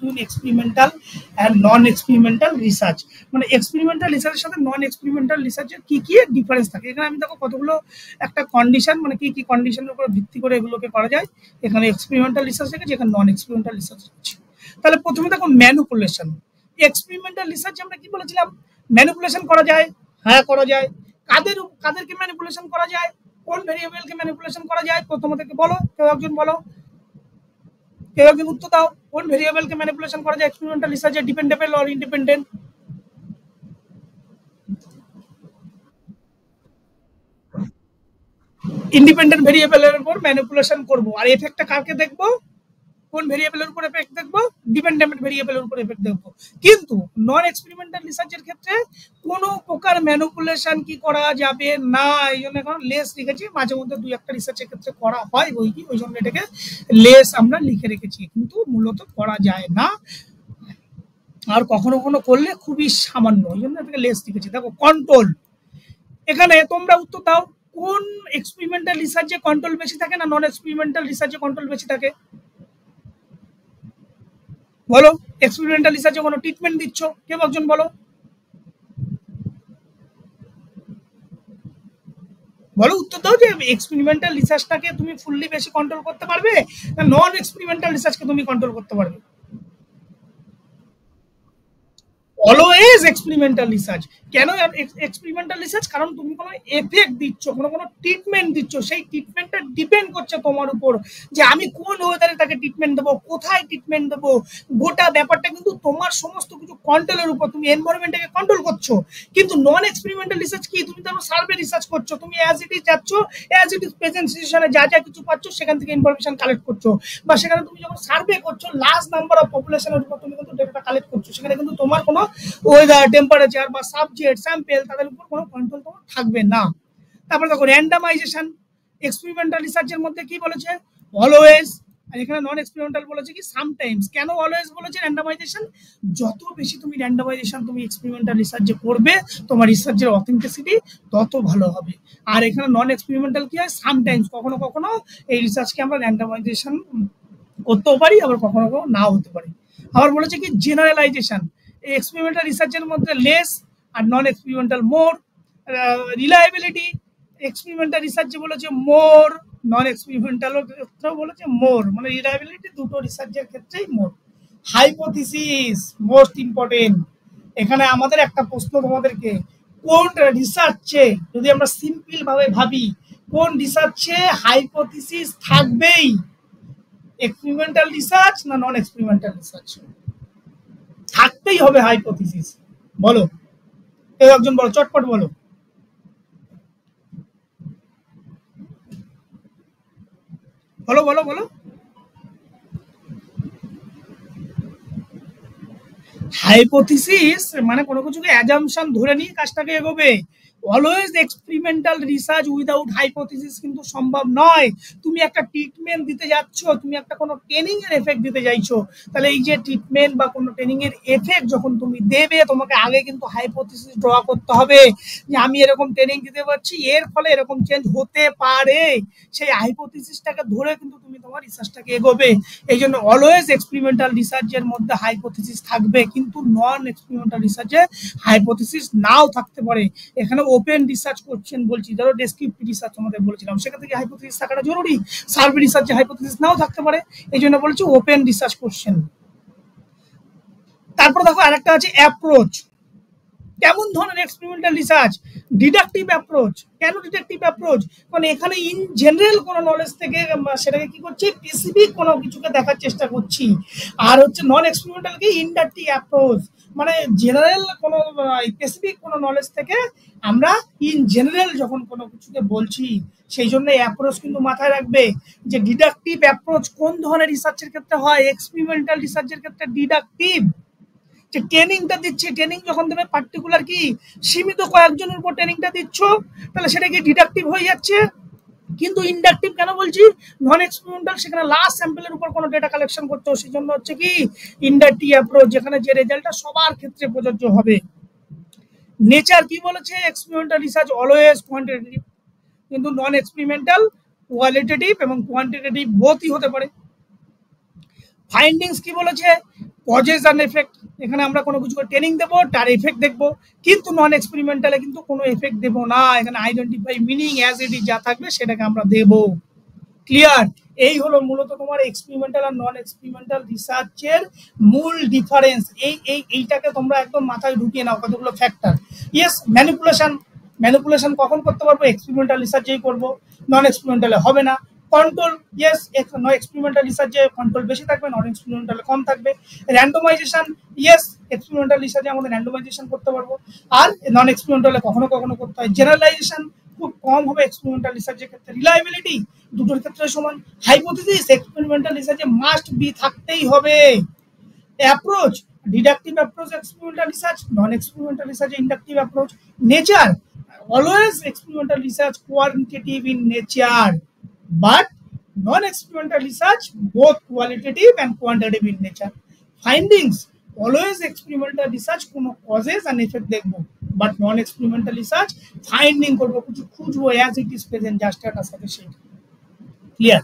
Between experimental and non experimental research, মানে experimental রিসার্চের সাথে নন এক্সপেরিমেন্টাল রিসার্চের কি কি ডিফারেন্স থাকে। এখানে আমি দেখো কতগুলো একটা কন্ডিশন, মানে কি কি কন্ডিশনের উপর ভিত্তি করে এগুলোকে করা যায়। এখানে এক্সপেরিমেন্টাল রিসার্চ রেখেছি, এখানে নন এক্সপেরিমেন্টাল রিসার্চ রেখেছি। তাহলে প্রথমে দেখো ম্যানিপুলেশন। এক্সপেরিমেন্টাল রিসার্চে আমরা কি বলেছিলাম, ম্যানিপুলেশন করা যায়, হ্যাঁ করা যায়। কাদেরকে ম্যানিপুলেশন করা যায়, কোন ভেরিয়েবলকে ম্যানিপুলেশন করা যায়, প্রথমে থেকে বলো, কেউ একজন বলো, কেউ একজন উত্তর দাও, কোন ভেরিয়েবলকে ম্যানিপুলেশন করা যায় এক্সপেরিমেন্টাল রিসার্চে, ডিপেন্ডেবল অর ইন্ডিপেন্ডেন্ট? ইন্ডিপেন্ডেন্ট ভেরিয়েবলের উপর ম্যানিপুলেশন করব, আর এফেক্টটা কাকে দেখবো, কোন ভেরিয়েবলের উপর এফেক্ট দেখবো, ডিপেন্ডেন্ট ভেরিয়েবলের উপর এফেক্ট দেখবো। কিন্তু নন এক্সপেরিমেন্টাল রিসার্চের ক্ষেত্রে কোনো প্রকার ম্যানিপুলেশন কি করা যাবে না, এই জন্য এখন লেস লিখেছি। মাঝে মধ্যে দুই একটা রিসার্চের ক্ষেত্রে করা হয় বই কি, ওই জন্য এটাকে লেস আমরা লিখে রেখেছি, কিন্তু মূলত করা যায় না, আর কখনো কখনো করলে খুবই সামান্য, ওই জন্য এটাকে লেস লিখেছি। দেখো কন্ট্রোল, এখানে তোমরা উত্তর দাও, কোন এক্সপেরিমেন্টাল রিসার্চে কন্ট্রোল বেশি থাকে না নন এক্সপেরিমেন্টাল রিসার্চে কন্ট্রোল বেশি থাকে? বলো, এক্সপেরিমেন্টাল রিসার্চে কোনো ট্রিটমেন্ট দিচ্ছ, কেউ একজন বলো, বলো উত্তর দাও যে এক্সপেরিমেন্টাল রিসার্চটাকে তুমি ফুললি বেশি কন্ট্রোল করতে পারবে না নন এক্সপেরিমেন্টাল রিসার্চকে তুমি কন্ট্রোল করতে পারবে? Always experimental research. কেন এক্সপেরিমেন্টাল রিসার্চ? কারণ তুমি কোনো এফেক্ট দিচ্ছ, কোনো ট্রিটমেন্ট দিচ্ছ, সেই ট্রিটমেন্টটা ডিপেন্ড করছে তোমার উপর, যে আমি কোন ওয়েদারে তাকে ট্রিটমেন্ট দেবো, কোথায় ট্রিটমেন্ট দেবো, গোটা ব্যাপারটা কিন্তু তোমার সমস্ত কিছু কন্ট্রোলের উপর, তুমি এনভায়রনমেন্টটাকে কন্ট্রোল করছো। কিন্তু নন এক্সপেরিমেন্টাল রিসার্চ কি, তুমি তো সার্ভে রিসার্চ করছো, তুমি অ্যাজ ইট ইজ যাচ্ছ, অ্যাজ ইট ইজ প্রেজেন্ট সিচুয়েশনে যা যা কিছু পাচ্ছ সেখান থেকে ইনফরমেশন কালেক্ট করছো, বা সেখানে তুমি যখন সার্ভে করছো লার্জ নাম্বার অফ পপুলেশনের উপর তুমি কিন্তু ডেটা কালেক্ট করছো, সেখানে কিন্তু তোমার কোনো ওয়েদার, টেম্পারেচার বা সাবজেক্ট, স্যাম্পল, তাদের উপর কোনো কন্ট্রোল তোমার থাকবে না। তারপরে দেখো র্যান্ডামাইজেশন, এক্সপেরিমেন্টাল রিসার্চের মধ্যে কি বলেছে, অলওয়েজ, আর এখানে নন এক্সপেরিমেন্টাল বলেছে কি সামটাইমস। কেন অলওয়েজ বলেছে র্যান্ডামাইজেশন? যত বেশি তুমি র্যান্ডামাইজেশন তুমি এক্সপেরিমেন্টাল রিসার্চে করবে, তোমার রিসার্চের অথেন্টিসিটি তত ভালো হবে। আর এখানে নন এক্সপেরিমেন্টাল কি হয়, সামটাইমস, কখনো কখনো এই রিসার্চকে আমরা র্যান্ডামাইজেশন করতেও পারি, আবার কখনো কখনো নাও হতে পারে। আবার বলেছে কি জেনারেলাইজেশন, এই এক্সপেরিমেন্টাল রিসার্চের মধ্যে লেস আর নন এক্সপেরিমেন্টাল মোর। রিলায়েবিলিটি, এক্সপেরিমেন্টাল রিসার্চে বলেছে মোর, নন এক্সপেরিমেন্টাল ক্ষেত্রেও বলেছে মোর, মানে রিলায়েবিলিটি দুটো রিসার্চের ক্ষেত্রেই মোর। Hypothesis most important. এখানে আমাদের একটা প্রশ্ন তোমাদেরকে, কোন রিসার্চে, যদি আমরা সিম্পল ভাবে ভাবি, কোন রিসার্চে হাইপোথিসিস থাকবেই, এক্সপেরিমেন্টাল রিসার্চ না নন এক্সপেরিমেন্টাল রিসার্চ? থাকতেই হবে হাইপোথিসিস। বলো, কেউ একজন বলো, চটপট বলো। বলো বলো বলো। হাইপোথিসিস মানে কোনো কিছুকে অ্যাজাম্পশন ধরে নিয়ে কাজটাকে এগোবে। Always experimental research without hypothesis কিন্তু সম্ভব নয়। তুমি একটা ট্রিটমেন্ট দিতে যাচ্ছ, তুমি একটা কোনো ট্রেনিং এর এফেক্ট দিতে চাইছো, তাহলে এই যে ট্রিটমেন্ট বা কোনো ট্রেনিং এর এফেক্ট যখন তুমি দেবে, তোমাকে আগে কিন্তু হাইপোথিসিস ড্র করতে হবে, যে আমি এরকম ট্রেনিং দিতে পারছি, এর ফলে এরকম চেঞ্জ হতে পারে। সেই হাইপোথিসিসটাকে ধরে কিন্তু তুমি তোমার রিসার্চটাকে এগোবে। এই জন্য অলওয়েজ এক্সপেরিমেন্টাল রিসার্চের মধ্যে হাইপোথিসিস থাকবে, কিন্তু নন এক্সপেরিমেন্টাল রিসার্চে হাইপোথিসিস নাও থাকতে পারে। এখানে ওপেন রিসার্চ করছেন বলছি, ধরো ডেসক্রিপটিভ রিসার্চ আমাদের বলেছিলাম, সেখান থেকে হাইপোথিসিস থাকাটা জরুরি। সার্ভে রিসার্চে হাইপোথিসিস নাও থাকতে পারে, এই জন্য বলছি ওপেন রিসার্চ করছেন। তারপর দেখো আরেকটা আছে অ্যাপ্রোচ। কেমন ধরনের এক্সপেরিমেন্টাল রিসার্চ? Deductive approach. কেন ডিডাকটিভ অ্যাপ্রোচ? কারণ এখানে ইন জেনারেল কোনো নলেজ থেকে সেটাকে কি করছি, স্পেসিফিক কোনো কিছুকে দেখার চেষ্টা করছি। আর হচ্ছে নন এক্সপেরিমেন্টালকে ইনডাকটিভ অ্যাপ্রোচ, মানে জেনারেল কোনো স্পেসিফিক কোনো নলেজ থেকে আমরা ইন জেনারেল যখন কোনো কিছুকে বলছি, সেই জন্য অ্যাপ্রোচ কিন্তু মাথায় রাখবে, যে ডিডাকটিভ অ্যাপ্রোচ কোন ধরনের রিসার্চের ক্ষেত্রে হয়, এক্সপেরিমেন্টাল রিসার্চের ক্ষেত্রে ডিডাকটিভ। যে ট্রেনিংটা দিচ্ছি, ট্রেনিং যখন দেবে পার্টিকুলার কি সীমিত কয়েকজনের উপর ট্রেনিংটা দিচ্ছ, তাহলে সেটা কি ডিডাকটিভ হয়ে যাচ্ছে। কিন্তু ইনডাকটিভ কেন বলছি, নন এক্সপেরিমেন্টাল, সেখানে লাস্ট স্যাম্পলের উপর কোনো ডেটা কালেকশন করছো, সেই জন্য হচ্ছে কি ইনডাকটিভ অ্যাপ্রোচ, যেখানে যে রেজাল্টটা সবার ক্ষেত্রে প্রযোজ্য হবে। নেচার কি বলেছে, এক্সপেরিমেন্টাল রিসার্চ অলওয়েজ কোয়ান্টিটেটিভ, কিন্তু নন এক্সপেরিমেন্টাল কোয়ালিটেটিভ এবং কোয়ান্টিটেটিভ বোথই হতে পারে। ফাইন্ডিংস কি বলেছে, কজেস অ্যান্ড এফেক্ট, এখানে আমরা কোনো কিছু ট্রেনিং দেবো, তার এফেক্ট দেখবো, কিন্তু নন এক্সপেরিমেন্টালে কিন্তু কোনো এফেক্ট দেবো না, এখানে identify meaning as it is যা থাকবে সেটাকে আমরা দেবো। ক্লিয়ার? এই হলো মূলত তোমার এক্সপেরিমেন্টাল আর নন এক্সপেরিমেন্টাল রিসার্চের মূল ডিফারেন্স। এইটাকে তোমরা একদম মাথায় ঢুকিয়ে নাও, কতগুলো ফ্যাক্টর। ইয়েস, ম্যানিপুলেশন কখন করতে পারবো? এক্সপেরিমেন্টাল রিসার্চেই করবো, নন এক্সপেরিমেন্টালে হবে না। কন্ট্রোল, ইয়েস, নন এক্সপেরিমেন্টাল রিসার্চে কন্ট্রোল বেশি থাকবে, নন এক্সপেরিমেন্টালে কম থাকবে। র্যান্ডমাইজেশন, ইয়েস, এক্সপেরিমেন্টাল রিসার্চে আমাদের র্যান্ডমাইজেশন করতে পারবো, আর নন এক্সপেরিমেন্টালে কখনো কখনো করতে হয়। জেনারেলাইজেশন খুব কম হবে এক্সপেরিমেন্টাল রিসার্চের ক্ষেত্রে। রিলায়েবিলিটি দুটোর ক্ষেত্রে সমান। হাইপোথিসিস এক্সপেরিমেন্টাল রিসার্চে মাস্ট বি থাকতেই হবে। Approach, deductive approach experimental research, non experimental রিসার্চে inductive approach. Nature, always experimental research quantitative in nature, but non-experimental research both qualitative and quantitative in nature. Findings, always experimental research কোনো causes and effect দেখবো, but non-experimental research finding করবো, কিছু খুঁজবো as it is present just at a সাথে সেই। Clear?